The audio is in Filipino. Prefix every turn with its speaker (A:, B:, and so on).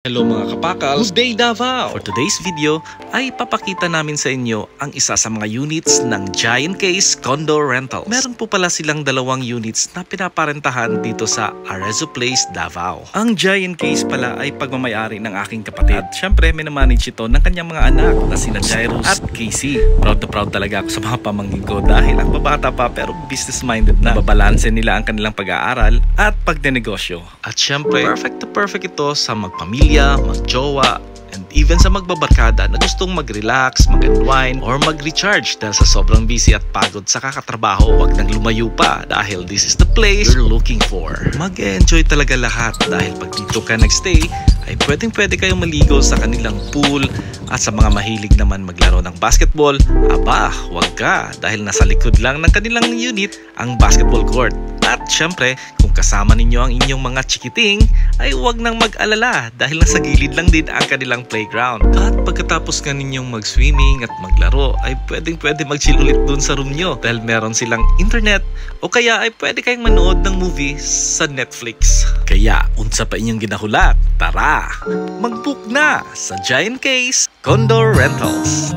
A: Hello mga kapakals, good day Davao!
B: For today's video ay papakita namin sa inyo ang isa sa mga units ng Giant Case Condo Rentals. Meron po pala silang dalawang units na pinaparentahan dito sa Arezzo Place, Davao. Ang Giant Case pala ay pagmamayari ng aking kapatid. At syempre minamanage ito ng kanyang mga anak na sina Jairus at Casey. Proud na proud talaga ako sa mga pamangkin ko dahil ang babata pa pero business-minded na. Babalanse nila ang kanilang pag-aaral at pagdenegosyo. At syempre, perfect ito sa magpamilya, magjowa, and even sa magbabarkada na gustong mag-relax, mag-unwind, or mag-recharge dahil sa sobrang busy at pagod sa kakatrabaho. Huwag nang lumayo pa dahil this is the place you're looking for. Mag-enjoy talaga lahat dahil pag dito ka nagstay, ay pwede kayong maligo sa kanilang pool. At sa mga mahilig naman maglaro ng basketball, aba, huwag ka dahil nasa likod lang ng kanilang unit ang basketball court. At syempre, kung kasama ninyo ang inyong mga chikiting, ay huwag nang mag-alala dahil nasa gilid lang din ang kanilang playground. At pagkatapos ka ninyong mag-swimming at maglaro, ay pwede mag-chill ulit dun sa room nyo dahil meron silang internet o kaya ay pwede kayong manood ng movie sa Netflix. Kaya, unsa pa inyong ginahulat? Tara! Mag-book na sa Giant Case Condo Rentals.